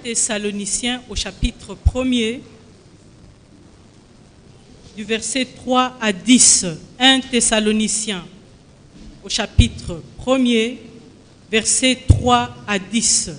Thessaloniciens au chapitre 1er, du verset 3 à 10. 1 Thessaloniciens au chapitre 1er, verset 3 à 10.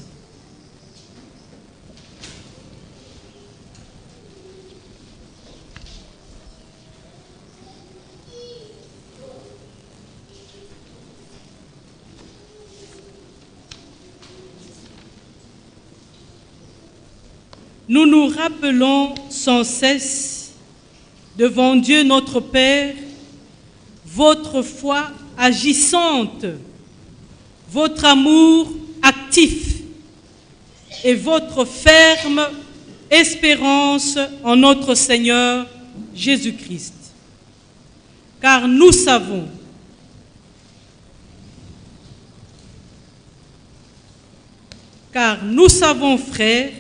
Nous nous rappelons sans cesse devant Dieu notre Père votre foi agissante, votre amour actif et votre ferme espérance en notre Seigneur Jésus-Christ. Car nous savons frères,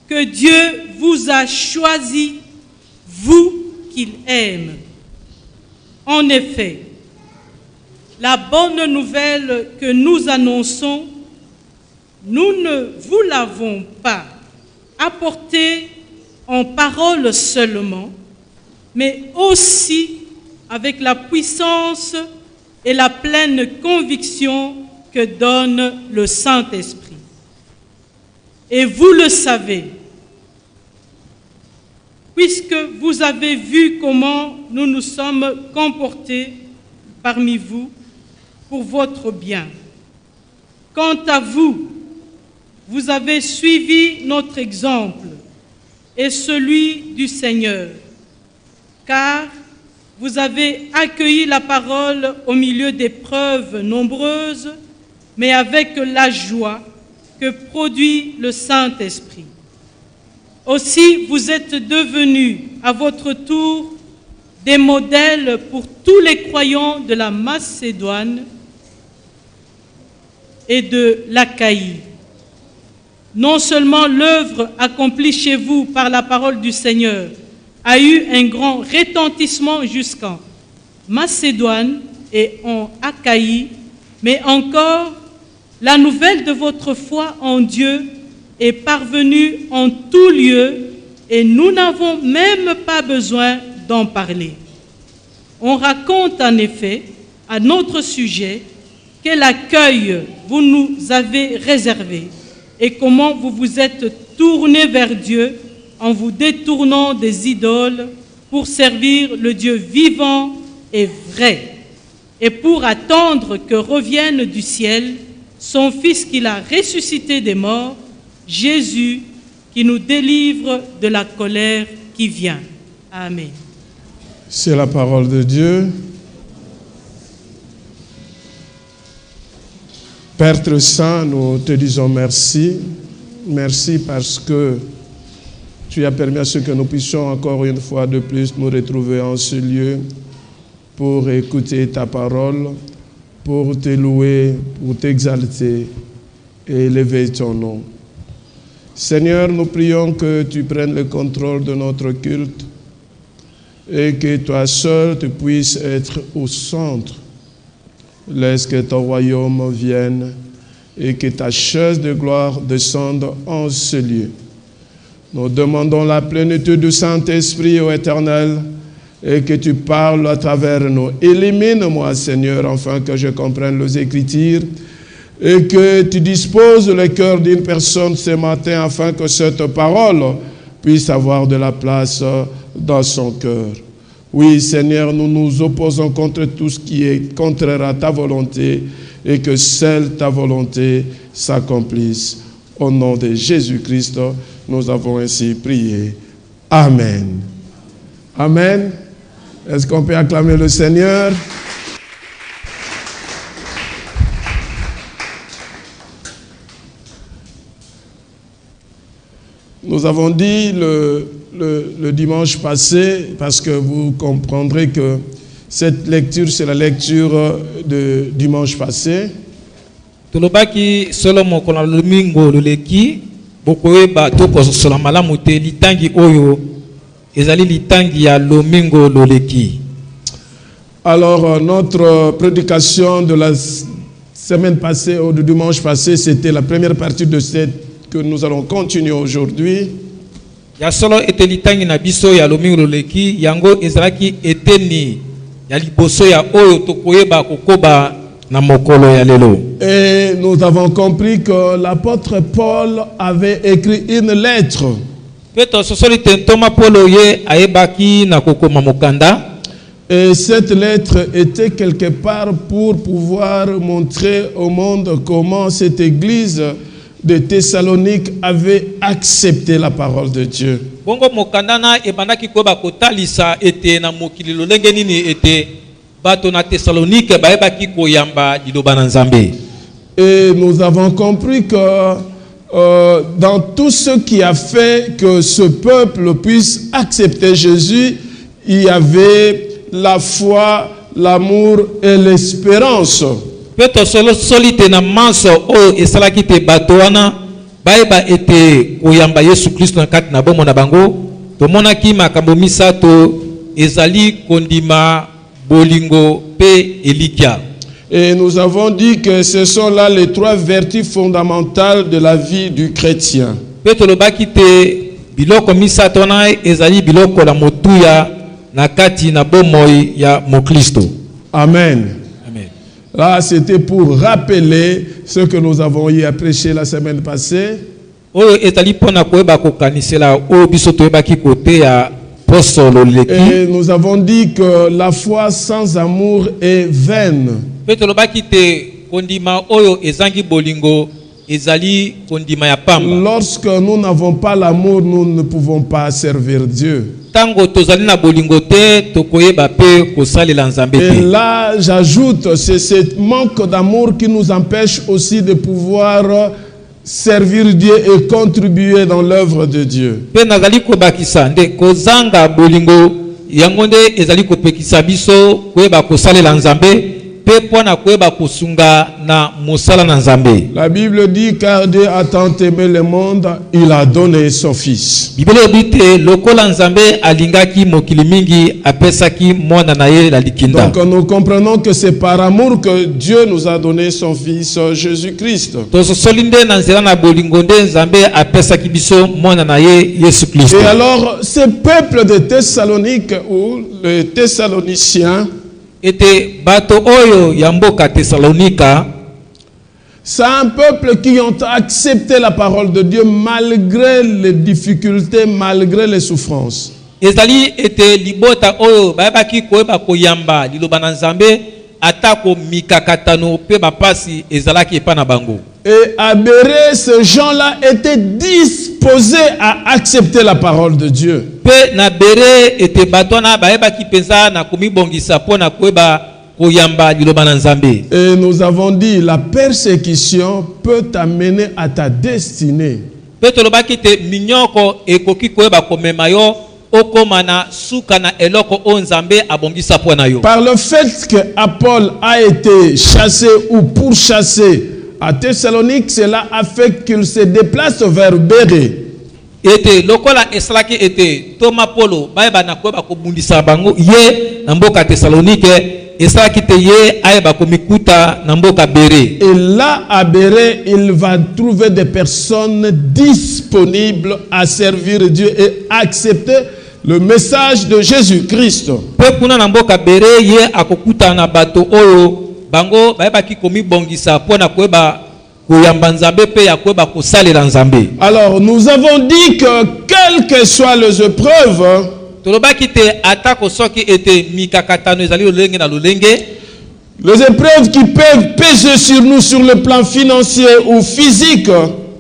que Dieu vous a choisi, vous qu'il aime. En effet, la bonne nouvelle que nous annonçons, nous ne vous l'avons pas apportée en parole seulement, mais aussi avec la puissance et la pleine conviction que donne le Saint-Esprit. Et vous le savez, puisque vous avez vu comment nous nous sommes comportés parmi vous pour votre bien. Quant à vous, vous avez suivi notre exemple et celui du Seigneur, car vous avez accueilli la parole au milieu d'épreuves nombreuses, mais avec la joie que produit le Saint-Esprit. Aussi, vous êtes devenus à votre tour des modèles pour tous les croyants de la Macédoine et de l'Achaïe. Non seulement l'œuvre accomplie chez vous par la parole du Seigneur a eu un grand retentissement jusqu'en Macédoine et en Achaïe, mais encore la nouvelle de votre foi en Dieu est parvenue en tout lieu et nous n'avons même pas besoin d'en parler. On raconte en effet à notre sujet quel accueil vous nous avez réservé et comment vous vous êtes tournés vers Dieu en vous détournant des idoles pour servir le Dieu vivant et vrai et pour attendre que revienne du ciel son Fils qu'il a ressuscité des morts, Jésus, qui nous délivre de la colère qui vient. Amen. C'est la parole de Dieu. Père très saint, nous te disons merci. Merci parce que tu as permis à ce que nous puissions encore une fois de plus nous retrouver en ce lieu pour écouter ta parole, pour te louer, pour t'exalter et élever ton nom. Seigneur, nous prions que tu prennes le contrôle de notre culte et que toi seul tu puisses être au centre. Laisse que ton royaume vienne et que ta chaise de gloire descende en ce lieu. Nous demandons la plénitude du Saint-Esprit, ô Éternel, et que tu parles à travers nous. Élimine-moi, Seigneur, afin que je comprenne les Écritures et que tu disposes le cœur d'une personne ce matin afin que cette parole puisse avoir de la place dans son cœur. Oui, Seigneur, nous nous opposons contre tout ce qui est contraire à ta volonté et que seule ta volonté s'accomplisse. Au nom de Jésus-Christ, nous avons ainsi prié. Amen. Amen. Est-ce qu'on peut acclamer le Seigneur? Nous avons dit le dimanche passé, parce que vous comprendrez que cette lecture, c'est la lecture de dimanche passé. Tolobaki Solomon kola domingo loleki bokoyeba toko sola malamu te litangi oyo ezali litangi ya lomingo loleki. Alors notre prédication de la semaine passée ou du dimanche passé, c'était la première partie de cette que nous allons continuer aujourd'hui. Ya solo ete litangi na biso ya lomingo loleki yango ezalaki eteni ya liboso ya oyo tokoyeba kokoba na mokolo ya lelo. Et nous avons compris que l'apôtre Paul avait écrit une lettre. Peto sosoli tentoma polo ye ayebaki na kokoma mokanda. Et cette lettre était quelque part pour pouvoir montrer au monde comment cette église de Thessalonique avait accepté la parole de Dieu. Bongo mokanda na ebandaki ko ba kotalisa ete na mokili lolenge nini ete bato na Thessalonique bayebaki koyamba liloba na Nzambe. Et nous avons compris que dans tout ce qui a fait que ce peuple puisse accepter Jésus, il y avait la foi, l'amour et l'espérance. Peto solo solite na manso o esalaki te bato wana bayeba ete koyamba Yesu Kristo na kati na bomo na bango tomonaki makambo misato ezali kondima bolingo pe elikia. Et nous avons dit que ce sont là les trois vertus fondamentales de la vie du chrétien. Peto lobaki te biloko misato na ezali biloko la motuya na kati na bomoi ya Mokristo. Amen. Amen. Là, c'était pour rappeler ce que nous avons eu à prêcher la semaine passée. Oyo etali pona koyeba kokanisela o biso toyebaki kote ya posolo leki. Et nous avons dit que la foi sans amour est vaine. Peto lobaki te kondima oyo ezangi bolingo ezali kondima ya pamba. Lorsque nous n'avons pas l'amour, nous ne pouvons pas servir Dieu. Tango tozali na bolingo te tokoyeba pe kosalela Nzambe Et te. là, j'ajoute, c'est ce manque d'amour qui nous empêche aussi de pouvoir servir Dieu et contribuer dans l'œuvre de Dieu. Pe nazali kobakisa nde kozanga bolingo yango nde ezali kopekisa biso koyeba kosalela Nzambe pe pona koyeba kosunga na mosala na Nzambe. La Bible dit, car Dieu a tant aimé le monde, il a donné son Fils. Bibele obite lokola Nzambe alingaki mokili mingi apesaki mwana na ye la likinda. Donc nous comprenons que c'est par amour que Dieu nous a donné son Fils Jésus-Christ. Tozosolinde na nzela na bolingo nde Nzambe apesaki biso mwana na ye Yesu Kristo. Et alors, ce peuple de Thessalonique ou les Thessaloniciens, Ete bato oyo ya mboka Thessalonika, c'est un peuple qui ont accepté la parole de Dieu malgré les difficultés, malgré les souffrances. ezali ete libota oyo bayebaki koyeba koyamba liloba na Nzambe atako mikakatano pe bapasi ezalaki epa na bango. Et à Bérée, ces gens-là étaient disposés à accepter la parole de Dieu. Pe na bere ete batona bayebaki penza na komibongisa po na koyeba koyamba liloba na Nzambe. Et nous avons dit, la persécution peut t'amener à ta destinée. Pe tolobaki te minyoko ekoki koyeba komema yo okoma na suka na eloko o Nzambe abongisa po na yo. Par le fait que Paul a été chassé ou pourchassé à Thessalonique, cela a fait qu'il se déplace vers Bérée. Ete lokola esalaki ete Toma Polo bayeba na koyeba kobundisa bango ye na mboka Thessalonique esalaki te ye ayeba komikuta na mboka Bérée. Et là à Bérée, il va trouver des personnes disponibles à servir Dieu et accepter le message de Jésus-Christ. Pe kuna na mboka Bérée ye akokuta na bato oyo bango bayebaki komibongisa po na koyeba koyamba Nzambe pe ya koyeba kosalela Nzambe. Alors nous avons dit que quelles que soient les épreuves, Tolobaki te atako soki ete mikakatano ezali lolenge na lolenge, les épreuves qui peuvent peser sur nous sur le plan financier ou physique,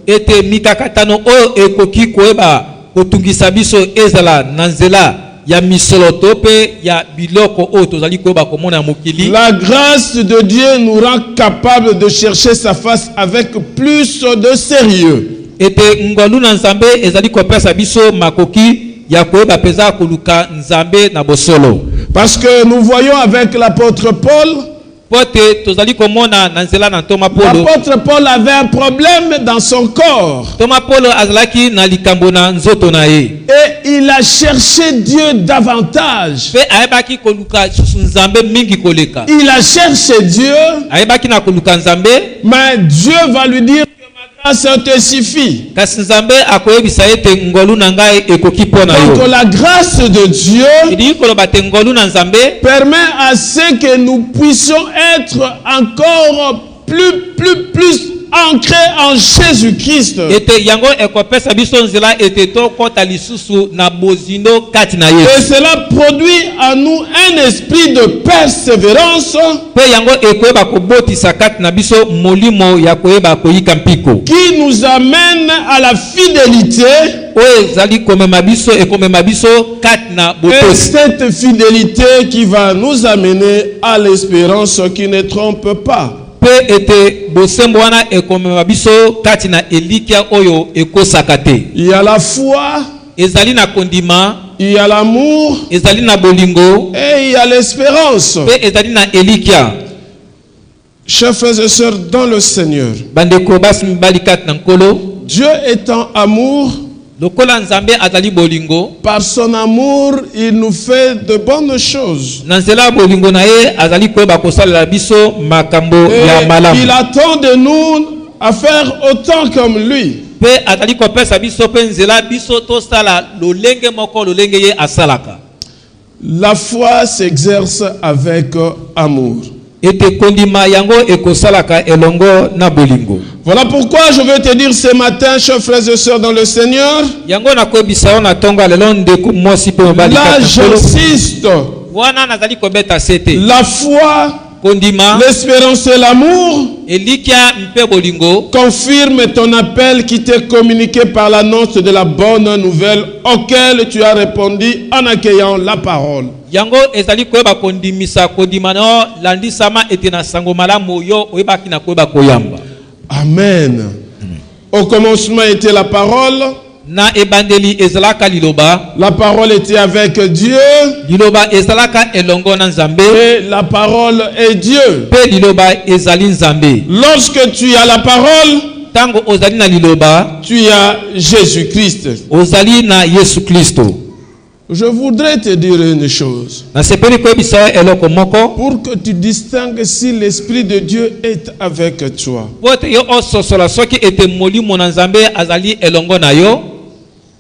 ete mikakatano oyo ekoki koyeba kotungisa biso ezala na nzela ya misoloto pe ya biloko oyo tozali koyeba komona mokili. la grâce de Dieu nous rend capable de chercher sa face avec plus de sérieux. Ete ngolu na Nzambe ezali kopesa biso makoki ya koyeba peza koluka Nzambe na bosolo. Parce que nous voyons avec l'apôtre Paul, Pote tozali komona na nzela na Toma Polo. l'apôtre Paul avait un problème dans son corps. Toma Polo azalaki na likambo na nzoto na ye. Et il a cherché Dieu davantage. Pe ayebaki koluka susu Nzambe mingi koleka. Il a cherché Dieu, Ayebaki na koluka Nzambe, mais Dieu va lui dire que ma ça te suffit. kasi nzambe akoyebisa ete ngolu na ngai ekoki mpo na Donc yo la grâce de Dieu idii koloba te ngolu na nzambe permet à ce que nous puissions être encore plus ancrés en Jésus-Christ. ete yango ekopesa biso nzela ete tokɔta lisusu na bozindo kati na Et yesu cela produit en nous un esprit de persévérance mpe yango ekoyeba kobotisa kati na biso molimo ya koyeba koyika mpiko qui nous amène à la fidélité. oyo ezali komema biso ekomema biso kati na Et botosi cette fidélité qui va nous amener à l'espérance qui ne trompe pas. mpe ete bosembo wana ekomema biso kati na elikya oyo ekosaka te Il y a la foi, ezali na kondima il y a l'amour ezali na bolingo et il y a l'espérance. mpe ezali na elikya Chers frères et sœurs dans le Seigneur, bandeko basi mibali kati na nkolo Dieu étant amour, lokola nzambe azali bolingo par son amour, il nous fait de bonnes choses. na nzela ya bolingo na ye azali koyeba kosalela biso makambo ya Et malamu il attend de nous à faire autant comme lui. mpe azali kopesa biso mpe nzela biso tosala lolenge moko lolenge ye asalaka La foi s'exerce avec amour. ete kondima yango ekosalaka elongo na bolingo Voilà pourquoi je veux te dire ce matin, chers frères et sœurs dans le Seigneur, yango nakoyebisa yo na ntongo ya lelo ndeko mwasi mpe mobali là kati na nkolo. j'insiste, wana nazali kobeta sete la foi, kondima l'espérance et l'amour elikya mpe bolingo confirme ton appel qui t'est communiqué par l'annonce de la bonne nouvelle auquel tu as répondu en accueillant la parole. yango ezali koyeba kondimisa kondima na yo landisama ete na sango malamu yo oyebaki na koyeba koyamba Amen. Au commencement était la parole. na ebandeli ezalaka liloba La parole était avec Dieu. liloba ezalaka elongo na nzambe Et la parole est Dieu. mpe liloba ezali nzambe Lorsque tu as la parole, ntango ozali na liloba tu as Jésus-Christ. ozali na yesu kristo Je voudrais te dire une chose. nasepeli koyebisa yo eloko moko Pour que tu distingues si l'Esprit de Dieu est avec toi. po ete yo ososola soki ete molimo na nzambe azali elongo na yo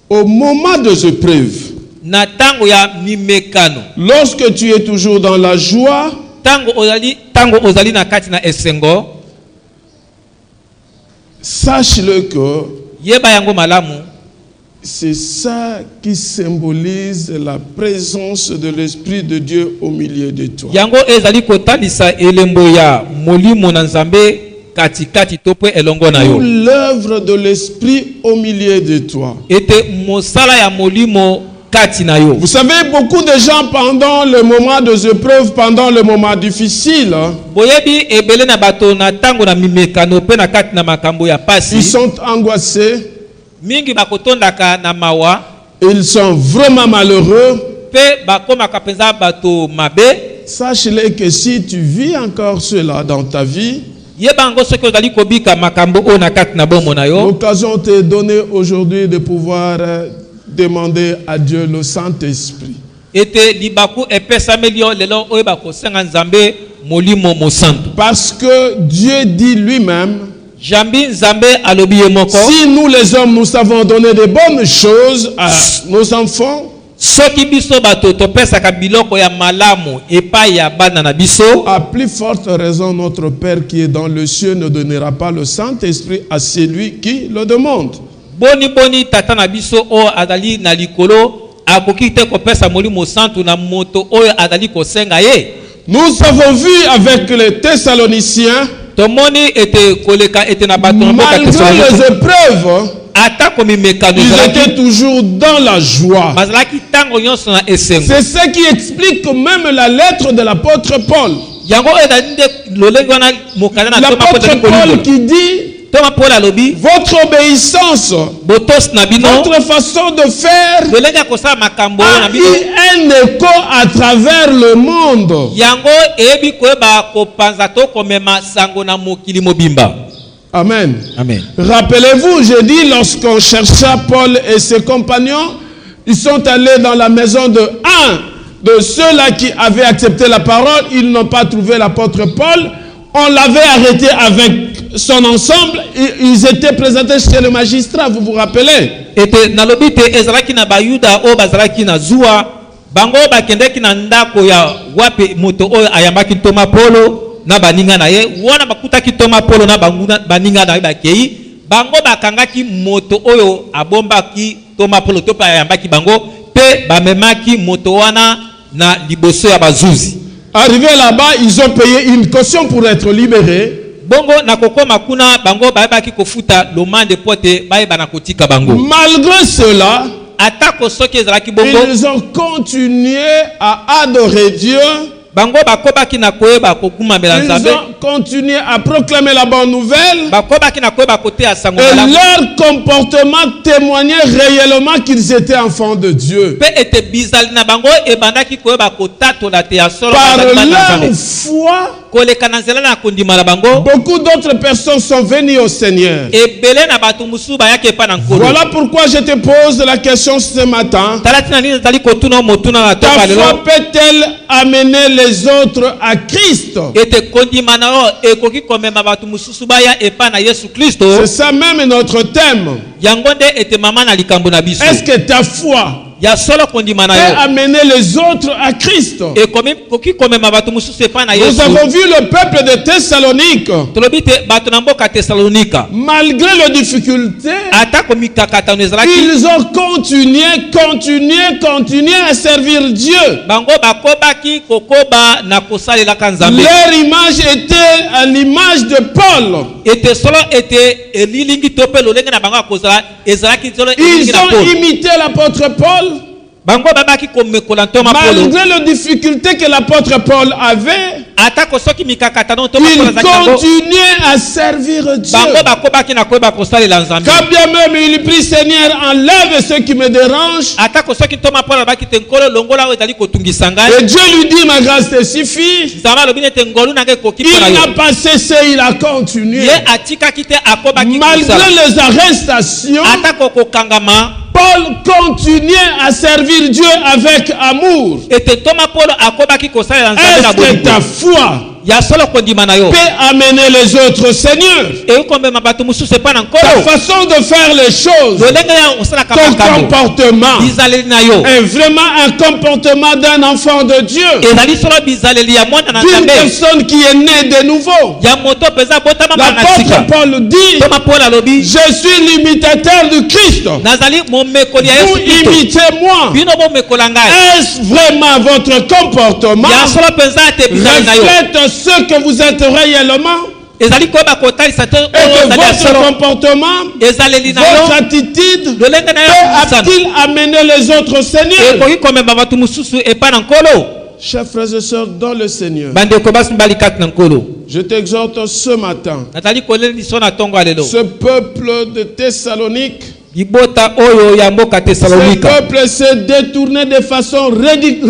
Au moment des épreuves, na ntango ya mimekano lorsque tu es toujours dans la joie, ntango ozali na kati na esengo sache-le que yeba yango malamu c'est ça qui symbolise la présence de l'Esprit de Dieu au milieu de toi. yango ezali kotalisa elembo ya molimo na nzambe katikati to mpe elongo na Pour yo l'œuvre de l'Esprit au milieu de toi. ete mosala ya molimo kati na yo. Vous savez, beaucoup de gens pendant le moment des épreuves, pendant le moment difficile, boyebi ebele na bato na ntango na mimekano mpe na kati na makambo ya ils pasi sont angoissés, mingi bakotondaka na mawa ils sont vraiment malheureux. mpe bakomaka mpenza bato mabe. Sache-le que si tu vis encore cela dans ta vie, yeba yango soki ozali kobika makambo oyo na kati na bomoi na yo l'occasion t'est donnée aujourd'hui de pouvoir demander à Dieu le Saint-Esprit. ete libaku epesameli yo lelo oyo bakosenga nzambe molimo mosantu Parce que Dieu dit lui-même, jambi nzambe alobi ye moko si nous les hommes, nous savons donner de bonnes choses à nos enfants, soki biso bato topesaka biloko ya malamu epai ya bana na biso à plus forte raison, notre Père qui est dans le ciel ne donnera pas le Saint-Esprit à celui qui le demande. boni tata na biso oyo azali na likolo akoki te kopesa molimo santu na moto oyo azali kosenga ye. Nous avons vu avec les Thessaloniciens, tomoni ete koleka ete na bato na mboka malgré Thessalonike, les épreuves, atako mimekano ils ezalaki étaient toujours dans la joie. bazalaki ntango nyonso na esengo. C'est ce qui explique même la lettre de l'apôtre Paul. yango oyo ezali nde lolenge wana mokanda na toma po L'apôtre ezali Paul kolinga qui dit, toma Paul alobi votre obéissance, botosi na bino votre façon de faire lolenge ya kosala makambo oyo na a bino eu un écho à travers le monde. yango eyebi koyeba kopanza to komema sango na mokili mobimba. Amen. Amen. Rappelez-vous, j'ai dit, lorsqu'on chercha Paul et ses compagnons, ils sont allés dans la maison de un de ceux-là qui avaient accepté la parole. Ils n'ont pas trouvé l'apôtre Paul. on l'avait arrêté avec son ensemble. Ils étaient présentés chez le magistrat, vous vous rappelez? Ete nalobite ezalaki na bayuda o bazalaki na zuwa bango bakendeki na ndako ya wapi moto oyo ayambaki Toma Polo na baninga na ye wana bakutaki Toma Polo na baninga na ye bakei bango bakangaki moto oyo abombaki Toma Polo to pa ayambaki bango pe bamemaki moto wana na liboso ya bazuzi. Arrivé là-bas, ils ont payé une caution pour être libérés. Bongo na kokoma kuna bango bayebaki kofuta lomande pote bayeba na kotika bango. Malgré cela, atako soki ezalaki bongo ils ont continué à adorer Dieu. Bango bakobaki na koyeba kokumambela Nzambe. Ils ont continué à proclamer la bonne nouvelle. Bakobaki na koyeba kote ya sango Et malamu. leur comportement témoignait réellement qu'ils étaient enfants de Dieu. Pe ete bizali na bango ebandaki koyeba kotatola te ya solo Par bazali bana leur Nzambe. foi, Koleka na nzela na kondima na bango beaucoup d'autres personnes sont venues au Seigneur. ebele na bato musu bayaki epa na nkolo. Voilà pourquoi je te pose la question ce matin. Talati na nini ezali kotuna motuna na Ta toka foi lelo peut-elle amener les autres à Christ? ete kondima na o ekoki komema bato mususu baya epa na Yesu Kristo. C'est ça même notre thème. Yango nde ete mama na likambo na biso Est-ce que ta foi ya solo kondima na peut yo amener les autres à Christ? ekoki komema bato mususu epa na Nous Yesu. avons vu le peuple de Thessalonique. Tolobi te bato na mboka Thessalonika Malgré les difficultés, ata komikakatano ezalaki ils ont continué à servir Dieu. bango bakobaki kokoba na kosalelaka Nzambe. Leur image était à l'image de Paul. Ete solo ete elilingi to pe lolenge na bango akozala ezalaki solo Ils elilingi na ont Paul. imité l'apôtre Paul. Bango babaki komekola ntoma Polo Malgré les difficultés que l'apôtre Paul avait, ata kosoki mikakatano ntoma Polo il zaki bango continuait à servir Dieu. bango bakobaki na koyeba kosalela Nzambe. Quand bien même il prie, Seigneur, enlève ce qui me dérange. Ata kosoki ntoma Polo baki te nkolo longola oyo ezali kotungisa Et ngai Dieu lui dit, ma grâce te suffit. Nzambe alobi nete ngolu na ngai ekoki Il mpona n'a yo pas cessé, il a continué. ye atikaki te akobaki Malgré kosala les arrestations, ata kokokangama Paul continuait à servir Dieu avec amour. ete ntoma Polo akobaki kosalela Nzambe na Est-ce que ta bolingo foi ya solo kondima na yo peut amener les autres, Seigneur? ekomema bato mosusu epa na Ta nkolo façon de faire les choses, lolenge ya osalaka ton makambo comportement bizaleli na yo est vraiment un comportement d'un enfant de Dieu, ezali solo bizaleli ya mwana na d'une Nzambe personne qui est née de nouveau. ya moto mpenza botama bana L'apôtre sika. Paul dit, Toma Paul alobi je suis l'imitateur du Christ. nazali momekoli ya Vous Yesu Kristo imitez-moi. bino bomekola ngai Est-ce vraiment votre comportement ya solo mpenza ate bizaleli na yo reflète ce que vous êtes réellement? ezali koyeba kotalisa te Et oyo que ezali ya votre solo comportement, ezaleli na votre yo attitude lolenge na yo kusana peut-il amener les autres, Seigneur? ekoki komema bato mosusu epa na nkolo. Chers frères et sœurs dans le Seigneur, bandeko basi mibali kati na nkolo je t'exhorte ce matin, nazali koleliso na ntongo ya lelo ce peuple de Thessalonique, libota oyo ya mboka ce Thessalonika peuple s'est détourné de façon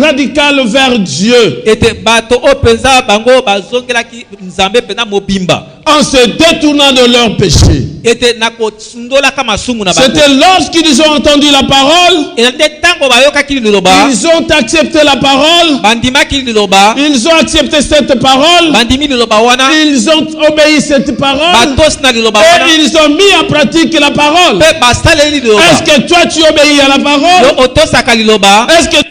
radicale vers Dieu. ete bato oyo mpenza bango bazongelaki Nzambe mpenza mobimba En se détournant de leur péché. ete na kosundolaka masumu na bango. C'était lorsqu'ils ont entendu la parole, ezali nde ntango bayokaki liloba ils ont accepté la parole, bandimaki liloba ils ont accepté cette parole, bandimi liloba wana ils ont obéi cette parole batosi na liloba wana et ils ont mis en pratique la parole. mpe basaleli liloba Est-ce que toi tu obéis à la parole? yo otosaka liloba Est-ce que tu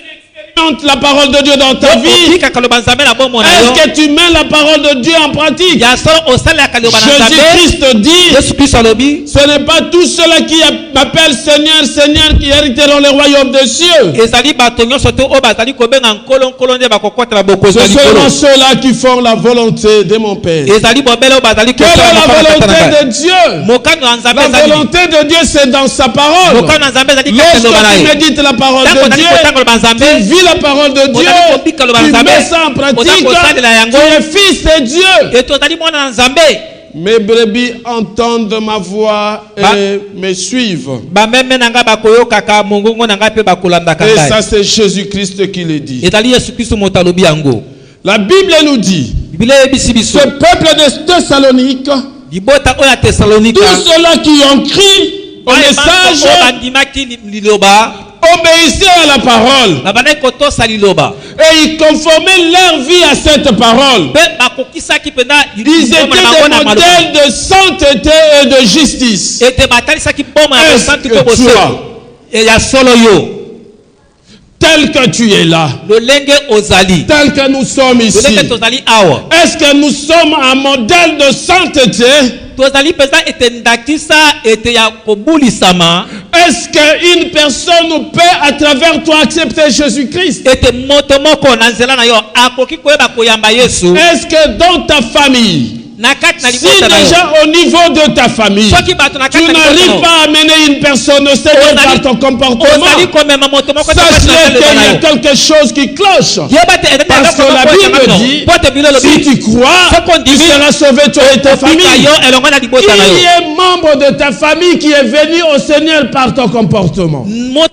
expérimentes la parole de Dieu dans ta vie? otikaka liloba Nzambe na bomoi na yo Est-ce que tu mets la parole de Dieu en pratique? ya solo osalelaka liloba na Nzambe. Jésus-Christ dit, Yesu Kristo alobi ce n'est pas tous ceux-là qui m'appellent Seigneur, Seigneur qui hériteront le royaume des cieux. ezali bato nyonso te oyo bazali kobenga nkolo nde bakokwatela bokonzi ya Ce sont likolo. ceux-là qui font la volonté de mon Père. ezali bobele oyo bazali Quelle est la volonté de Dieu? mokano ya Nzambe La ezali volonté de Dieu, c'est dans sa parole. mokano ya Nzambe ezali kati Lorsque liloba na tu ye médites la parole ntango de ozali Dieu, kotangola Nzambe tu vis la parole de Dieu, ozali kobika liloba na tu Nzambe mets ça en pratique, ozali kosalela yango tu es fils de Dieu. ete ozali mwana na Nzambe. Mes brebis entendent ma voix et me suivent. bameme na ngai bakoyokaka mongongo na ngai mpe bakolandaka Et ngai. ça, c'est Jésus-Christ qui le dit. ezali Yesu Kristo moto alobi yango. La Bible nous dit, Biblia eyebisi biso ce peuple de Thessalonique, libota oyo ya Thessalonika tous ceux-là qui ont crié au oyo message, bandimaki liloba obéissaient à la parole et ils conformaient leur vie à cette parole. Ils étaient des modèles de sainteté et de justice. Est-ce que toi, tel que tu es là, tel que nous sommes ici, est-ce que nous sommes un modèle de sainteté? Est-ce qu'une personne peut à travers toi accepter Jésus-Christ? Est-ce que dans ta famille, si déjà au niveau de ta famille, tu n'arrives pas à mener une personne au Seigneur par ton comportement, sache-le qu'il y a quelque chose qui cloche. Parce que la Bible dit, si tu crois, tu seras sauvé toi et ta famille. Il y a un membre de ta famille qui est venu au Seigneur par ton comportement. Ou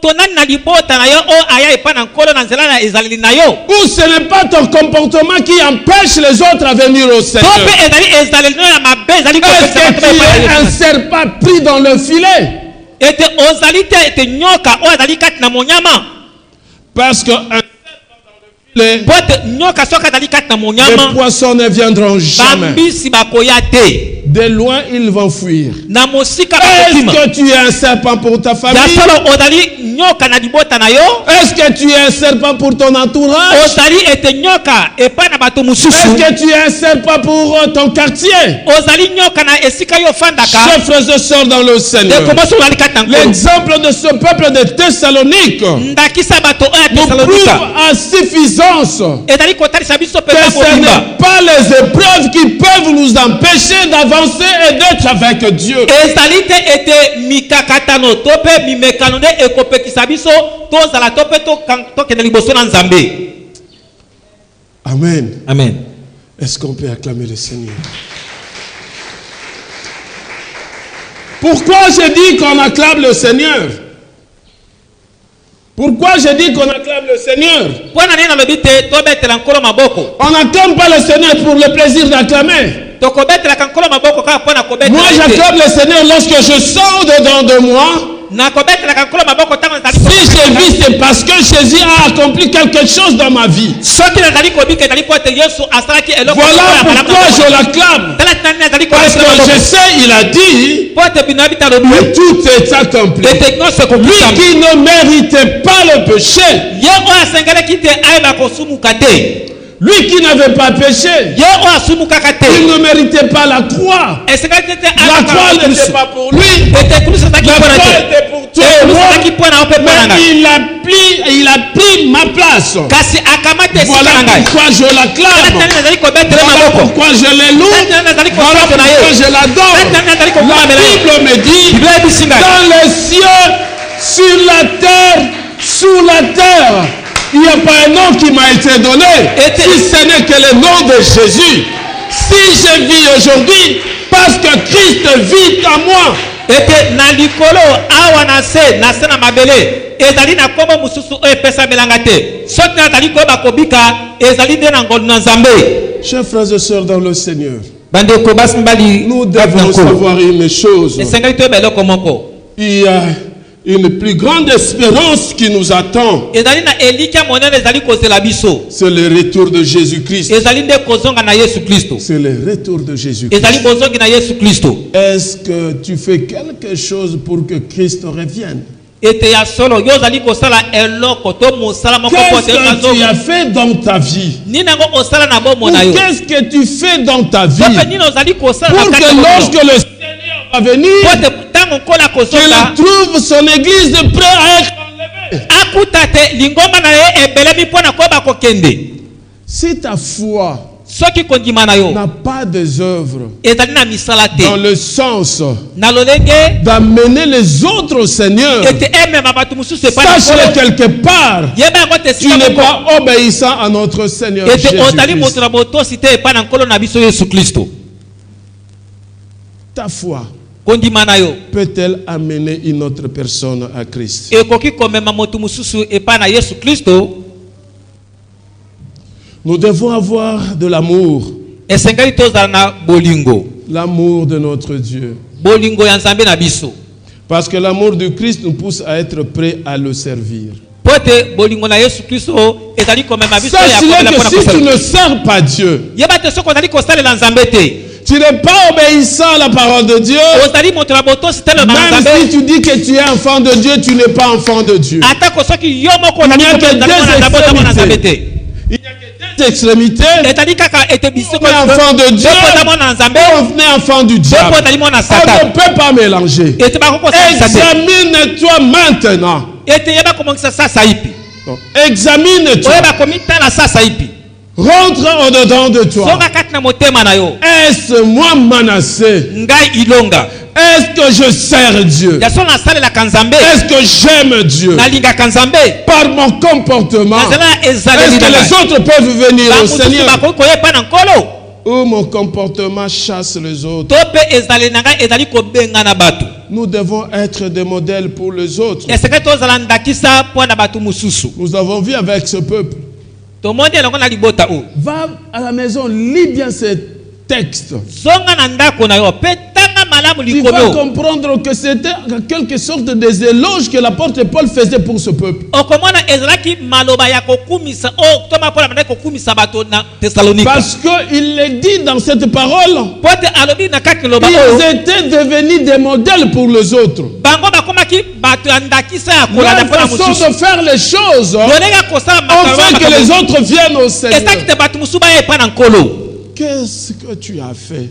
ce n'est pas ton comportement qui empêche les autres à venir au Seigneur. Est-ce que tu es un serpent pris dans le filet? Parce que les poissons ne viendront jamais. De loin, ils vont fuir. Est-ce que tu es un serpent pour ta famille? Est-ce que tu es un serpent pour ton entourage? Est-ce que tu es un serpent pour ton quartier? Chers frères et sœurs dans le Seigneur, l'exemple de ce peuple de Thessalonique nous prouve à suffisance que ce n'est pas les épreuves qui peuvent nous empêcher d'avancer et d'être avec Dieu. Amen. Amen. Est-ce qu'on peut acclamer le Seigneur? Pourquoi je dis qu'on acclame le Seigneur? Pourquoi je dis qu'on acclame le Seigneur? On n'acclame pas le Seigneur pour le plaisir d'acclamer. Moi j'acclame le Seigneur lorsque je sors dedans de moi. Si je vis, c'est parce que Jésus a accompli quelque chose dans ma vie. Voilà pourquoi je l'acclame. Parce que je sais, il a dit que tout est accompli. Lui qui ne méritait pas le péché, lui qui n'avait pas péché, il ne méritait pas la croix. La croix n'était pas pour lui. La croix était pour toi et moi. Mais il a pris ma place. Voilà pourquoi je l'acclame. Voilà pourquoi je le loue. Voilà pourquoi je l'adore. La Bible me dit, dans les cieux, sur la terre, sous la terre, il n'y a pas un nom qui m'a été donné, si ce n'est que le nom de Jésus. Si je vis aujourd'hui, parce que Christ vit en moi. Chers frères et sœurs dans le Seigneur, nous devons savoir une chose. Il y a une plus grande espérance qui nous attend. C'est le retour de Jésus-Christ. C'est le retour de Jésus-Christ. Est-ce que tu fais quelque chose pour que Christ revienne? Qu'est-ce que tu as fait dans ta vie? Ou qu'est-ce que tu fais dans ta vie pour que lorsque le Seigneur va venir, qu'il trouve son église prête à être enlevée? Si ta foi n'a pas des œuvres dans le sens d'amener les autres au Seigneur, sache-le quelque part, tu n'es pas obéissant à notre Seigneur Jésus-Christ. Ta foi peut-elle amener une autre personne à Christ? Nous devons avoir de l'amour. L'amour de notre Dieu. Parce que l'amour du Christ nous pousse à être prêts à le servir. Sachez que si tu ne sers pas Dieu, tu n'es pas obéissant à la parole de Dieu. Même si tu dis que tu es enfant de Dieu, tu n'es pas enfant de Dieu. Il n'y a que deux extrémités. On est enfant de Dieu, on est enfant du diable. On ne peut pas mélanger. Examine-toi maintenant. Donc, examine-toi. Rentre au-dedans de toi. Est-ce moi Manassé? Est-ce que je sers Dieu? Est-ce que j'aime Dieu? Par mon comportement, est-ce que les autres peuvent venir au Seigneur? Ou mon comportement chasse les autres? Nous devons être des modèles pour les autres. Nous avons vu avec ce peuple. Va à la maison, lis bien ces textes. Tu vas comprendre que c'était en quelque sorte des éloges que l'apôtre Paul faisait pour ce peuple. Parce qu'il le dit dans cette parole, ils étaient devenus des modèles pour les autres. La façon de faire les choses, on fait que les autres viennent au Seigneur. Qu'est-ce que tu as fait?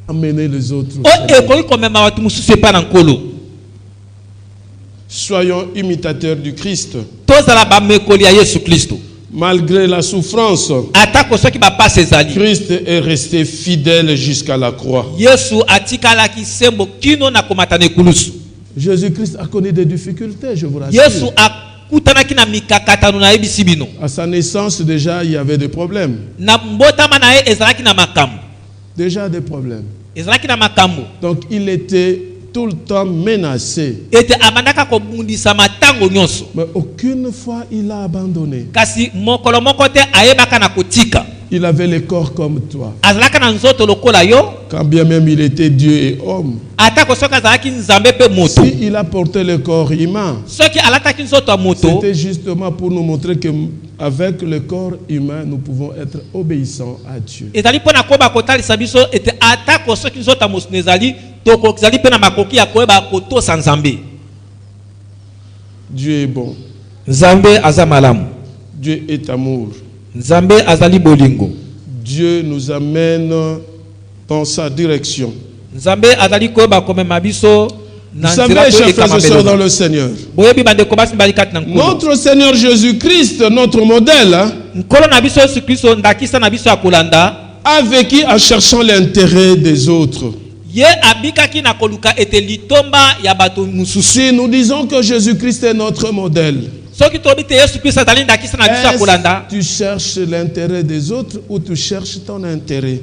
Amener les autres au Seigneur. Soyons imitateurs du Christ. Malgré la souffrance, Christ est resté fidèle jusqu'à la croix. Jésus-Christ a connu des difficultés, je vous rassure. À sa naissance, déjà, il y avait des problèmes. Déjà des problèmes. Donc, il était tout le temps menacé. Mais aucune fois il a abandonné. Il avait le corps comme toi. Quand bien même il était Dieu et homme. Si il a porté le corps humain, c'était justement pour nous montrer qu'avec le corps humain, nous pouvons être obéissants à Dieu. Dieu est bon. Dieu est amour. Dieu nous amène dans sa direction. Vous savez, chers frères et sœurs dans le Seigneur, notre Seigneur Jésus-Christ, notre modèle, a vécu en cherchant l'intérêt des autres. Si nous disons que Jésus-Christ est notre modèle, tu cherches l'intérêt des autres ou tu cherches ton intérêt?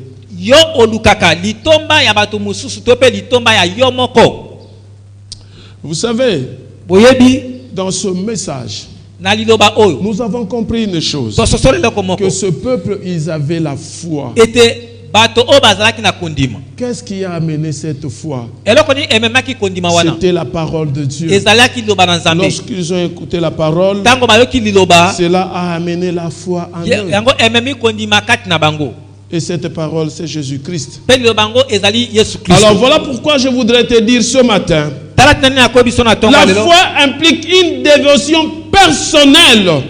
Vous savez, dans ce message, nous avons compris une chose, que ce peuple, ils avaient la foi. Qu'est-ce qui a amené cette foi? C'était la parole de Dieu. Lorsqu'ils ont écouté la parole, cela a amené la foi en eux. Et cette parole, c'est Jésus-Christ. Alors voilà pourquoi je voudrais te dire ce matin, la foi implique une dévotion personnelle.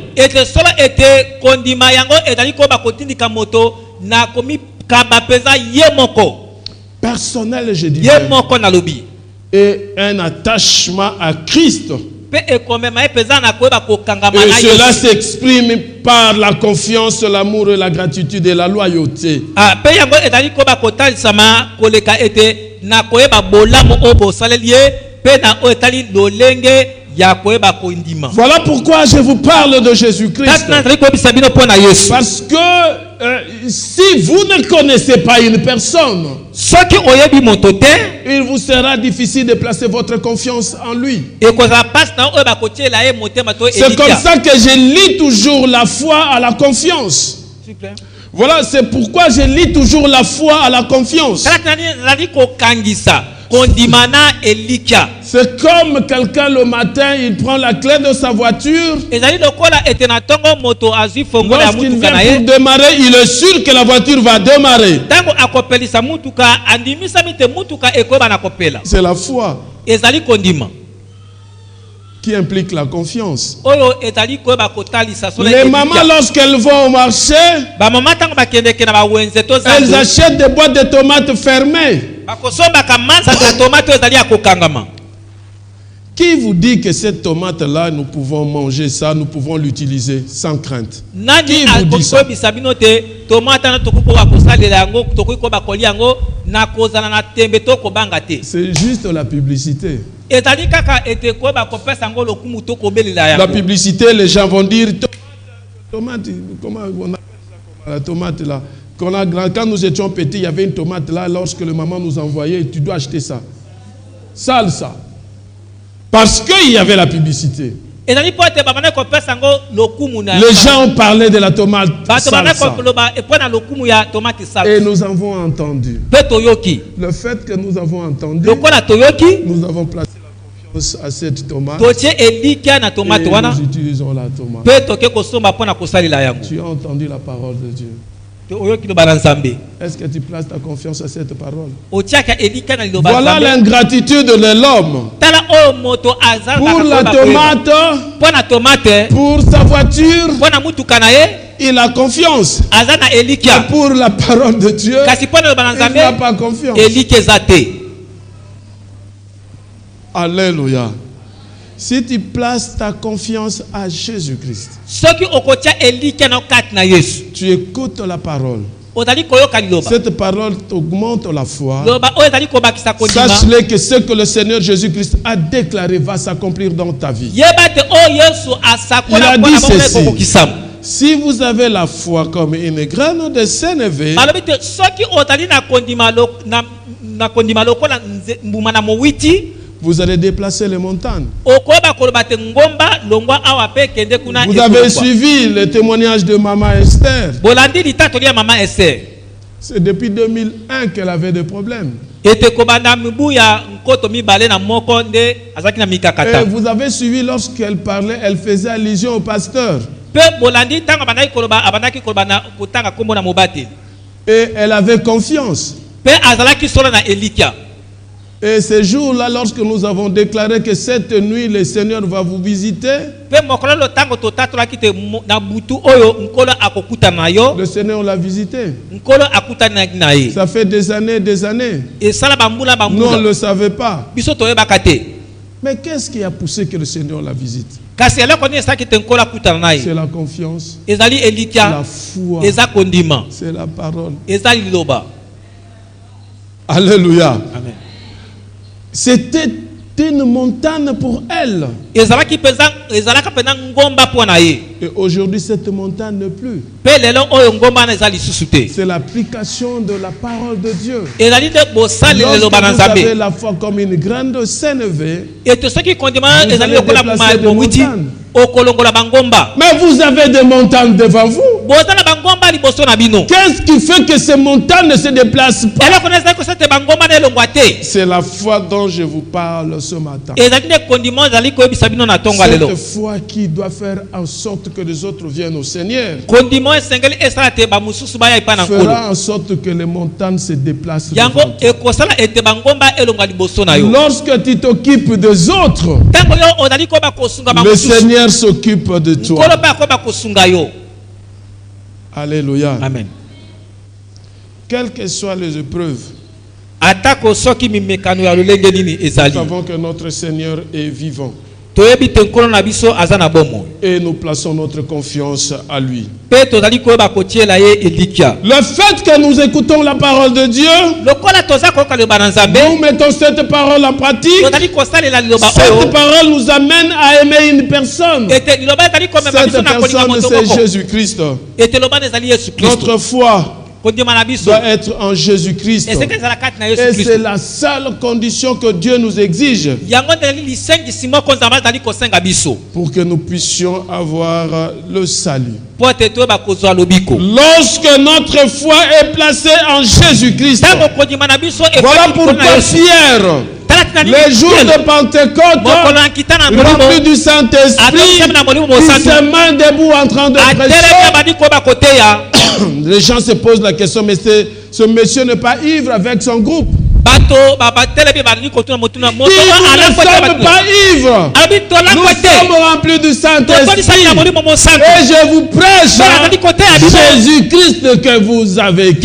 Personnel, je dis. Et un attachement à Christ. Et cela s'exprime par la confiance, l'amour et la gratitude et la loyauté. Voilà pourquoi je vous parle de Jésus-Christ. Parce que si vous ne connaissez pas une personne, il vous sera difficile de placer votre confiance en lui. C'est comme ça que je lis toujours la foi à la confiance. Voilà, c'est pourquoi je lis toujours la foi à la confiance. C'est comme quelqu'un le matin, il prend la clé de sa voiture. Lorsqu'il vient pour démarrer, il est sûr que la voiture va démarrer. C'est la foi qui implique la confiance. Les mamans, lorsqu'elles vont au marché, elles achètent des boîtes de tomates fermées. Qui vous dit que cette tomate-là, nous pouvons manger ça, nous pouvons l'utiliser sans crainte? Qui vous dit ça? C'est juste la publicité. La publicité, les gens vont dire tomate, comment on appelle ça, la tomate là. Quand nous étions petits, il y avait une tomate là, lorsque le maman nous envoyait, tu dois acheter ça. Salsa. Parce qu'il y avait la publicité. Les gens parlaient de la tomate salsa. Et nous avons entendu. Le fait que nous avons entendu, nous avons placé la confiance à cette tomate. Et nous utilisons la tomate. Tu as entendu la parole de Dieu. Est-ce que tu places ta confiance à cette parole? Voilà l'ingratitude de l'homme. Pour la tomate, pour sa voiture, il a confiance. Et pour la parole de Dieu, il n'a pas confiance. Alléluia. Si tu places ta confiance à Jésus-Christ, tu écoutes la parole. Cette parole t'augmente la foi. Sache-le que ce que le Seigneur Jésus-Christ a déclaré va s'accomplir dans ta vie. Il a dit ceci: si vous avez la foi comme une graine de sénévé, vous allez déplacer les montagnes. Vous avez suivi le témoignage de Maman Esther. C'est depuis 2001 qu'elle avait des problèmes. Et vous avez suivi lorsqu'elle parlait, elle faisait allusion au pasteur. Et elle avait confiance. Et ce jour-là, lorsque nous avons déclaré que cette nuit, le Seigneur va vous visiter, le Seigneur l'a visité. Ça fait des années, des années. Nous, on ne le savait pas. Mais qu'est-ce qui a poussé que le Seigneur la visite? C'est la confiance, la foi, c'est la parole. Alléluia. Amen. C'était une montagne pour elle. Et aujourd'hui, cette montagne n'est plus. C'est l'application de la parole de Dieu. Lorsque vous avez la foi comme une graine de sénévé, vous allez déplacer des montagnes. Mais vous avez des montagnes devant vous. Qu'est-ce qui fait que ces montagnes ne se déplacent pas? C'est la foi dont je vous parle ce matin. Cette foi qui doit faire en sorte que les autres viennent au Seigneur. Fera en sorte que les montagnes se déplacent. Lorsque tu t'occupes des autres, le Seigneur s'occupe de toi. Alléluia. Amen. Quelles que soient les épreuves, nous savons que notre Seigneur est vivant. Et nous plaçons notre confiance à lui. Le fait que nous écoutons la parole de Dieu, nous mettons cette parole en pratique. Cette parole nous amène à aimer une personne. Cette personne, c'est Jésus-Christ. Notre foi doit être en Jésus-Christ. Et c'est la seule condition que Dieu nous exige pour que nous puissions avoir le salut. Lorsque notre foi est placée en Jésus-Christ, voilà pourquoi Pierre, les jours de Pentecôte, rempli du Saint-Esprit, il se met debout en train de prêcher. Les gens se posent la question, mais ce monsieur n'est pas ivre avec son groupe. Nous ne sommes pas ivres. Nous sommes remplis du Saint-Esprit. Et je vous prêche Jésus-Christ que vous avez.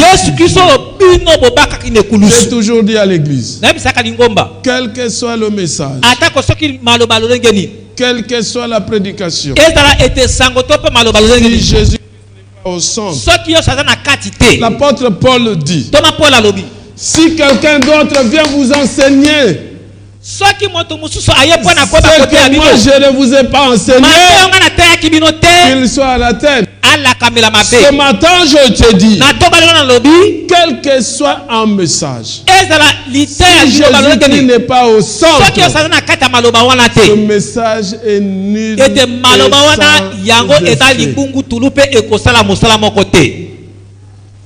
J'ai toujours dit à l'église, quel que soit le message, quelle que soit la prédication, si Jésus n'est pas au centre, l'apôtre Paul dit, si quelqu'un d'autre vient vous enseigner ce que moi je ne vous ai pas enseigné, qu'il soit à la tête. Ce matin je te dis, quel que soit un message, si Jésus n'est pas au centre, ce message est nul et sans effet.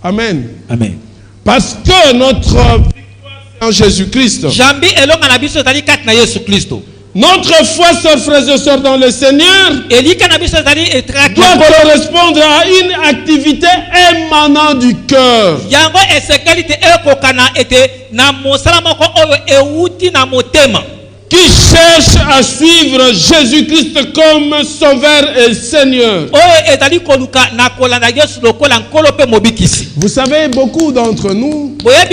Amen. Amen. Parce que notre victoire est en Jésus-Christ. Notre foi, sœurs, frères et sœurs, dans le Seigneur doit correspondre à une activité émanant du cœur. Qui cherche à suivre Jésus-Christ comme Sauveur et Seigneur. Vous savez, beaucoup d'entre nous cherchent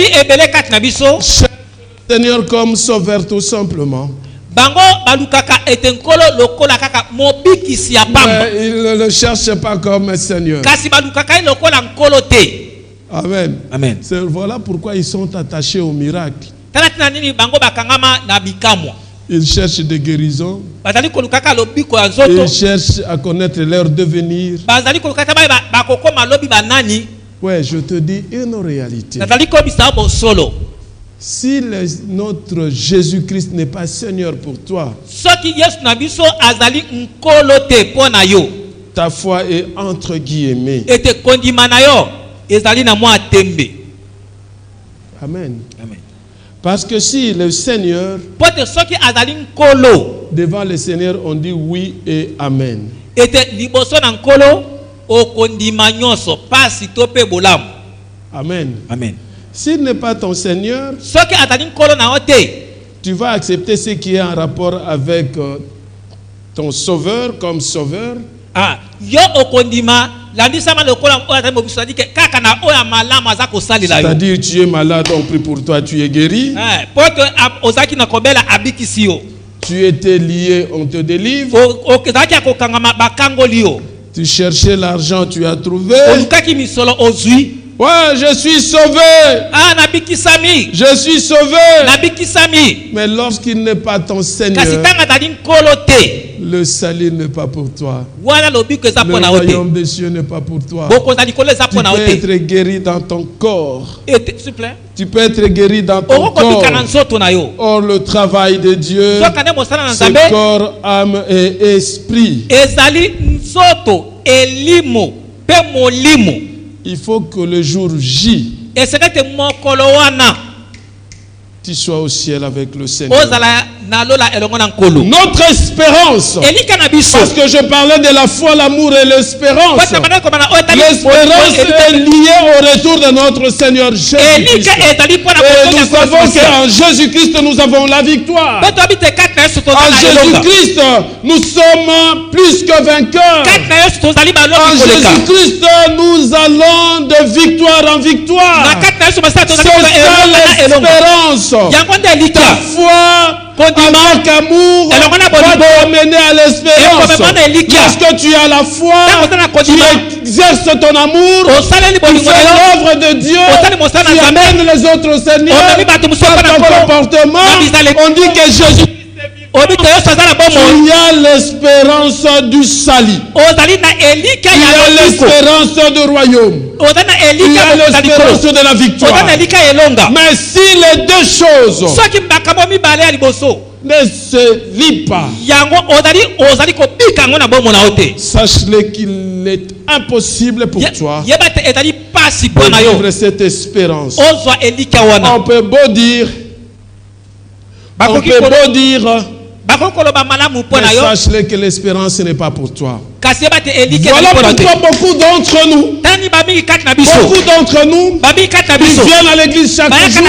le Seigneur comme Sauveur tout simplement. Mais ils ne le cherchent pas comme Seigneur. Amen. Amen. Voilà pourquoi ils sont attachés au miracle. Ils cherchent des guérisons. Ils cherchent à connaître leur devenir. Ouais, je te dis une réalité. Si notre Jésus-Christ n'est pas Seigneur pour toi, ta foi est entre guillemets. Amen. Amen. Parce que si le Seigneur, devant le Seigneur, on dit oui et amen. Amen. Amen. S'il n'est pas ton Seigneur, tu vas accepter ce qui est en rapport avec ton Sauveur comme Sauveur. C'est-à-dire tu es malade, on prie pour toi, tu es guéri. Tu étais lié, on te délivre. Tu cherchais l'argent, tu as trouvé. Ouais, je suis sauvé. Je suis sauvé. Mais lorsqu'il n'est pas ton Seigneur, le salut n'est pas pour toi. Le royaume des cieux n'est pas pour toi. Tu peux être guéri dans ton corps. Tu peux être guéri dans ton corps. Or, le travail de Dieu, c'est corps, âme et esprit. Il faut que le jour J, tu sois au ciel avec le Seigneur. Notre espérance, parce que je parlais de la foi, l'amour et l'espérance. L'espérance est liée au retour de notre Seigneur Jésus-Christ. Et nous savons qu'en Jésus-Christ, nous avons la victoire. En Jésus-Christ, nous sommes plus que vainqueurs. En Jésus-Christ, nous allons de victoire en victoire. C'est ça l'espérance. Ta foi avec amour va t'amener à l'espérance. Lorsque tu as la foi, tu exerces ton amour, tu fais l'œuvre de Dieu, tu amènes les autres au Seigneur. Par ton comportement, on dit que Jésus est Il y a l'espérance du salut. Il y a l'espérance du royaume. Il y a l'espérance de la victoire. Mais si les deux choses ne se lient pas, sache-le qu'il est impossible pour toi de vivre cette espérance. On peut beau dire, mais sache-le que l'espérance n'est pas pour toi. Voilà pourquoi beaucoup d'entre nous, ils viennent à l'église chaque jour,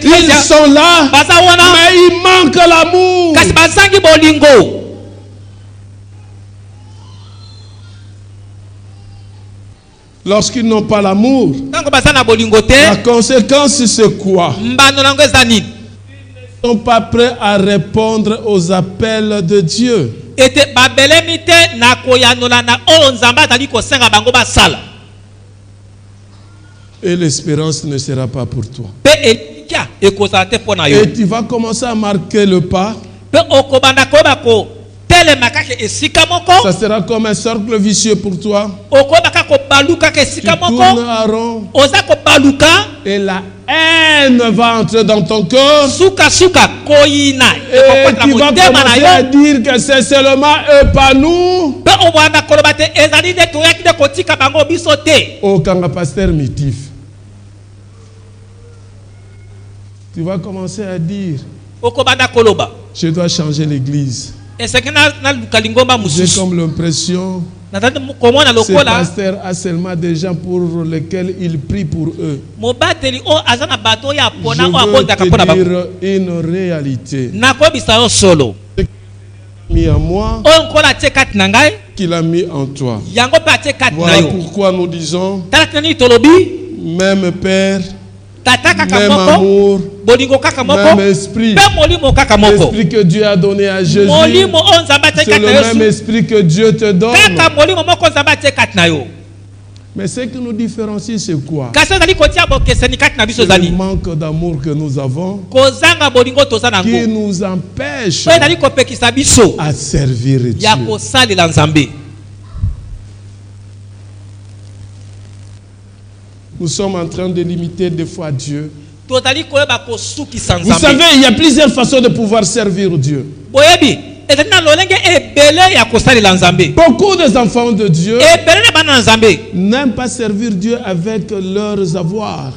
ils sont là, mais il manque l'amour. Lorsqu'ils n'ont pas l'amour, la conséquence c'est quoi? Ils ne sont pas prêts à répondre aux appels de Dieu. Et l'espérance ne sera pas pour toi. Et tu vas commencer à marquer le pas. Ça sera comme un cercle vicieux pour toi. Tu tournes à rond. Et la haine va entrer dans ton cœur. Et tu vas commencer à dire que c'est seulement eux, pas nous. Aucun pasteur mitif. Tu vas commencer à dire, je dois changer l'église. J'ai comme l'impression ce pasteur a seulement des gens pour lesquels il prie pour eux. Je veux te dire une réalité. Mis en moi, qu'il a mis en toi. Voilà pourquoi nous disons, même Père, même amour, même esprit. L'esprit que Dieu a donné à Jésus, c'est le même esprit que Dieu te donne. Mais ce qui nous différencie, c'est quoi? C'est le manque d'amour que nous avons qui nous empêche à servir Dieu. Nous sommes en train de limiter des fois Dieu. Vous savez, il y a plusieurs façons de pouvoir servir Dieu. Beaucoup des enfants de Dieu n'aiment pas servir Dieu avec leurs avoirs.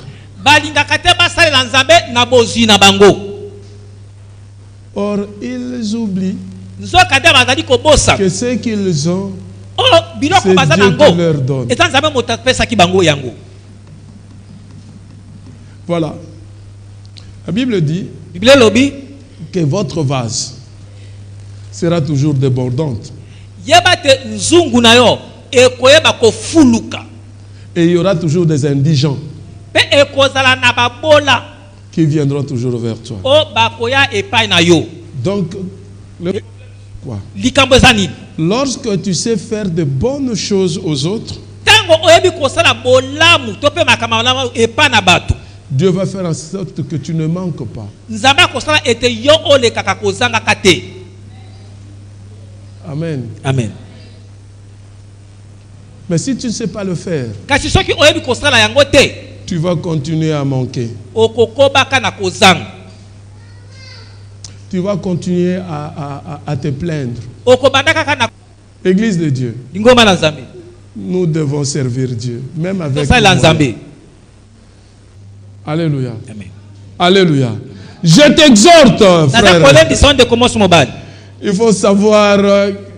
Or, ils oublient que ce qu'ils ont, c'est Dieu qui leur donne. Voilà. La Bible dit que votre vase sera toujours débordante. Et il y aura toujours des indigents qui viendront toujours vers toi. Donc, quoi? Lorsque tu sais faire de bonnes choses aux autres, Dieu va faire en sorte que tu ne manques pas. Amen. Amen. Mais si tu ne sais pas le faire, tu vas continuer à manquer. Tu vas continuer à te plaindre. Église de Dieu, nous devons servir Dieu, même avec nous. Alléluia. Amen. Alléluia. Je t'exhorte, frère. Il faut savoir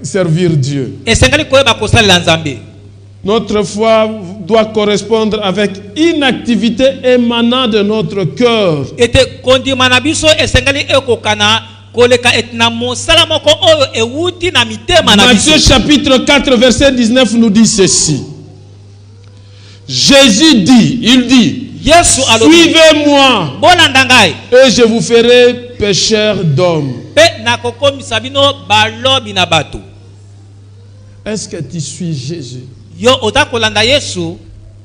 servir Dieu. Notre foi doit correspondre avec une activité émanant de notre cœur. Matthieu chapitre 4 verset 19 nous dit ceci. Jésus dit, il dit, suivez-moi et je vous ferai pécheurs d'hommes. Est-ce que tu suis Jésus?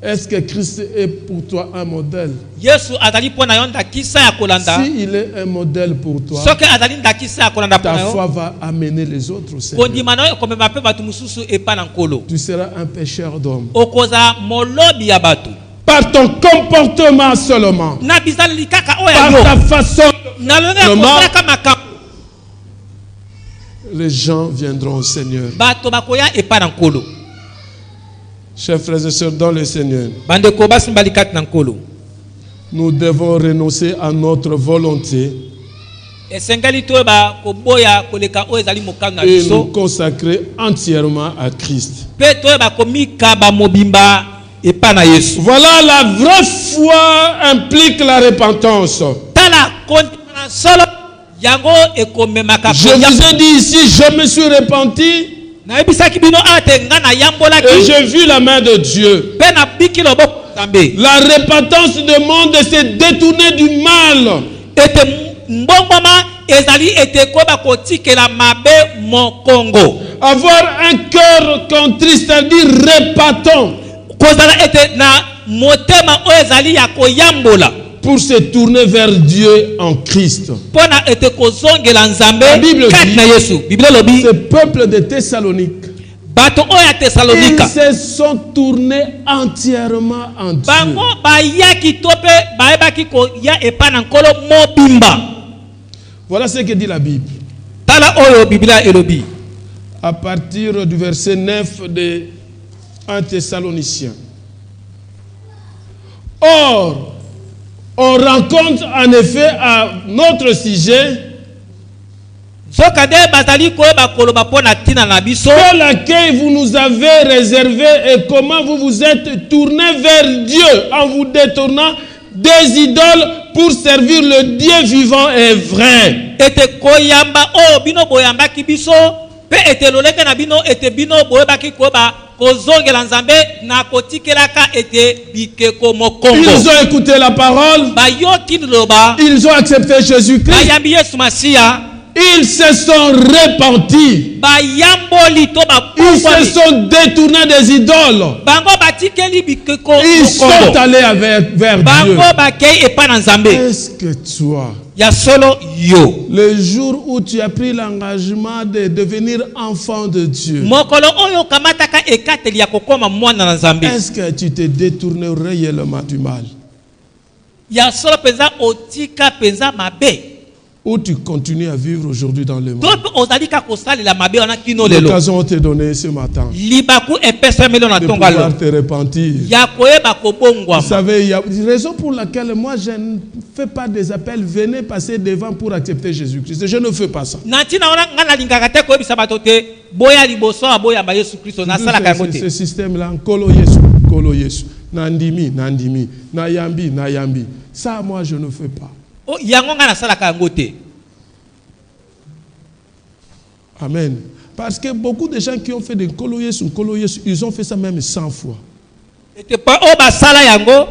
Est-ce que Christ est pour toi un modèle? Yesu azali pona yo ndakisa ya kolanda. Si il est un modèle pour toi, Soki azali ndakisa ya kolanda ta pona yo. foi va amener les autres au Seigneur. Kondima na yo komema pe batu mususu epa na nkolo. Tu seras un pécheur d'homme. Okoza molobi ya batu. Par ton comportement seulement. Na bizali kaka oya Par yo. ta façon. Na longa kosala kama kampo. Les gens viendront au Seigneur. Bato bakoya epa na nkolo. Chers frères et sœurs dans le Seigneur, Bandeko basi mbalikat na nkolo. nous devons renoncer à notre volonté Esengeli to ba koboya koleka o ezali mokano na et nous biso. consacrer entièrement à Christ. Pe to ba komika ba mobimba epa na Yesu. Voilà, la vraie foi implique la repentance. Tala kontina solo yango ekomemaka Je vous ai dit ici, je me suis repenti na ebisaki bino ate nga na yambola et ki j'ai vu la main de Dieu. pe na biki loboko tambe La repentance demande de se détourner du mal. ete mbongoma ezali ete koba kotikela mabe mokongo Avoir un cœur contriste, c'est-à-dire repentant, kozala ete na motema o ezali ya koyambola pour se tourner vers Dieu en Christ. pona ete kozongela nzambe La Bible kati dit- na Yesu. Biblia lobi Ce peuple de Thessalonique, bato oyo ya ils Tesalonika se sont tournés entièrement en Dieu. bango bayaki to mpe bayebaki koya epa na nkolo mobimba. Voilà ce que dit la Bible. Tala oyo Biblia elobi À partir du verset 9 de 1 Thessaloniciens. Or, on rencontre en effet à notre sujet soka nde bazali koyeba koloba mpo na ntina na biso quel accueil vous nous avez réservé et comment vous vous êtes tourné vers Dieu en vous détournant des idoles pour servir le Dieu vivant et vrai. ete koyamba oyo bino boyambaki biso mpe ete lolenge na bino ete bino boyebaki koyeba kozongela nzambe na kotikelaka ete bikeko mokongo. Ils ont écouté la parole, Bayoki liloba ils ont accepté Jésus-Christ, bayambi Yesu Masiya ils se sont repentis, bayamboli to ils se bakumboli sont détournés des idoles, bango batikeli bikeko ils sont mokongo allés vers Dieu. bango bakei epa na nzambe. Est-ce que toi, Ya solo yo le jour où tu as pris l'engagement de devenir enfant de Dieu, mokolo oyo kamataka ekateli ya kokoma mwana na nzambe, est-ce que tu te détournes réellement du mal? ya solo penza otika penza mabe Ou tu continues à vivre aujourd'hui dans le to monde? mpe ozali kaka kosalela mabe wana kino lelo L'occasion t'est donnée ce matin libaku epesameli na de ntongo alo pouvoir te repentir. ya koyeba Vous kobongwama. savez, il y a une raison pour laquelle moi je ne fais pas des appels, venez passer devant pour accepter Jésus-Christ. Je ne fais pas ça. Na ntina wana nga nalingaka te koyebisa bato te boya liboso aboyamba Yesu Kristo nasalaka yango Ce te. système-là, Kolo Yesu, Nandimi, Nayambi. Ça, moi, je ne fais pas. O yango nga nasalaka yango te. Amen. Parce que beaucoup de gens qui ont fait des Kolo Yesu, ils ont fait ça même 100 fois. Ete pa o basala yango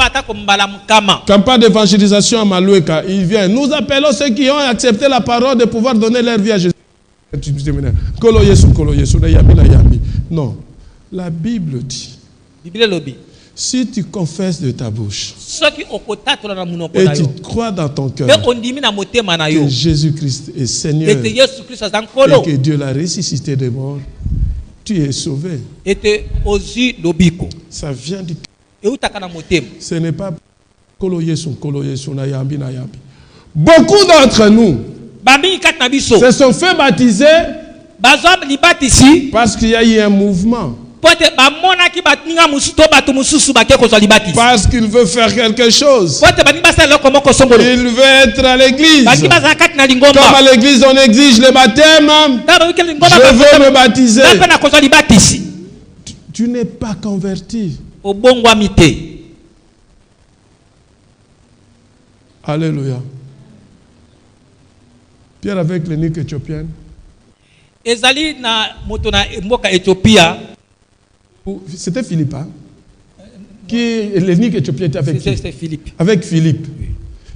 ata kombala mukama. Campagne d'évangélisation à Maloueka, il vient. Nous appelons ceux qui ont accepté la parole de pouvoir donner leur vie à Jésus. Kolo Yesu, Nayambi. Non. La Bible dit, Biblia lobi si tu confesses de ta bouche soki okotatola na munoko et na tu yo crois dans ton cœur pe ondimi na motema na yo que Jésus-Christ est Seigneur ete Yesu Kristo aza et nkolo que Dieu l'a ressuscité des morts, tu es sauvé. ete ozwi lobiko Ça vient du cœur. eutaka na motema. Ce n'est pas Kolo Yesu, Nayambi. Beaucoup d'entre nous Bamingi kati na biso se sont fait baptiser bazwa libatisi parce qu'il y a eu un mouvement. po ete bamonaki baninga mosusu to bato mosusu bake kozwa libatisi Parce qu'il veut faire quelque chose. po ete baningi basala eloko moko songolo Il veut être à l'église. baningi bazala kati na Comme lingomba à l'église, on exige le baptême. ta babiki lingomba Je veux me baptiser. mpe na kozwa libatisi Tu n'es pas converti. obongwami te. Alléluia. Pierre avec l'énigme éthiopienne. Ezali na moto na mboka Ethiopia. C'était Philippe, hein? L'énigme éthiopienne était avec qui? C'est Philippe. Avec Philippe.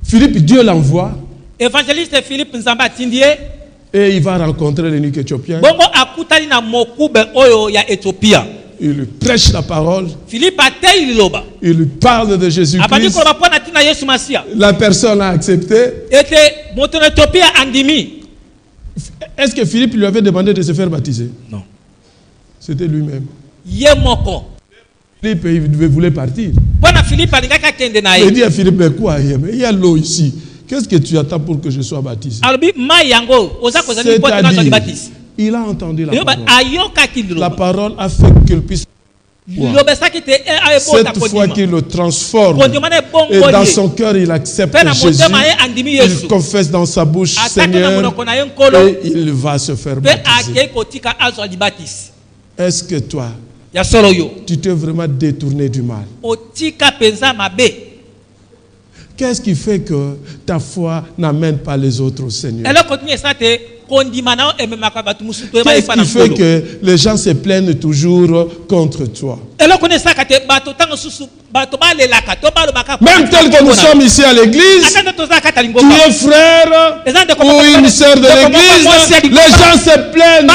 Philippe, Dieu l'envoie Évangéliste Philippe Nzamba tindie et il va rencontrer l'énigme éthiopienne. bongo akutali na mokube oyo ya Ethiopia. Il lui prêche la parole. Philippe atei liloba. Il lui parle de Jésus-Christ. La personne a accepté. Est-ce que Philippe lui avait demandé de se faire baptiser? Non. C'était lui-même. Philippe, il voulait partir. Il dit à Philippe, mais quoi? Il y a l'eau ici. Qu'est-ce que tu attends pour que je sois baptisé? C'est-à-dire, il a entendu la parole. La parole a fait qu'il puisse. Cette fois qu'il le transforme et dans son cœur il accepte Jésus, il confesse dans sa bouche Seigneur et il va se faire baptiser. Est-ce que toi, tu t'es vraiment détourné du mal? Qu'est-ce qui fait que ta foi n'amène pas les autres au Seigneur? Qu'est-ce qui fait que les gens se plaignent toujours contre toi? Même tel que nous sommes ici à l'église, tu es frère ou une sœur de l'église, les gens se plaignent.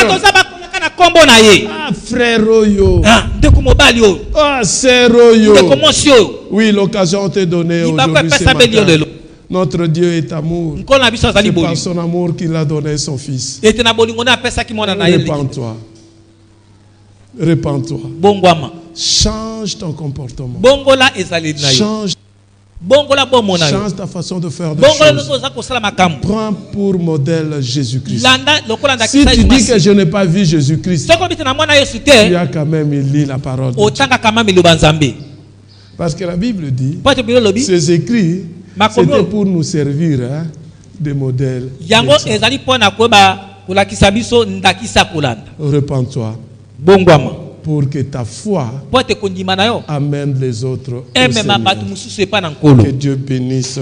Ah, frère Oyo. Ah, sœur Oyo. Oui, l'occasion t'est donnée aujourd'hui ce matin. Notre Dieu est amour. C'est par son amour qu'il a donné son Fils. Répands-toi. Répands-toi. Change ton comportement. Change ta façon de faire des choses. Prends pour modèle Jésus-Christ. Si tu dis que je n'ai pas vu Jésus-Christ, tu as quand même lu la parole de Dieu. Parce que la Bible dit, ces écrits, c'était pour nous servir de modèle. Repends-toi. Pour que ta foi amène les autres au Seigneur. Que Dieu bénisse.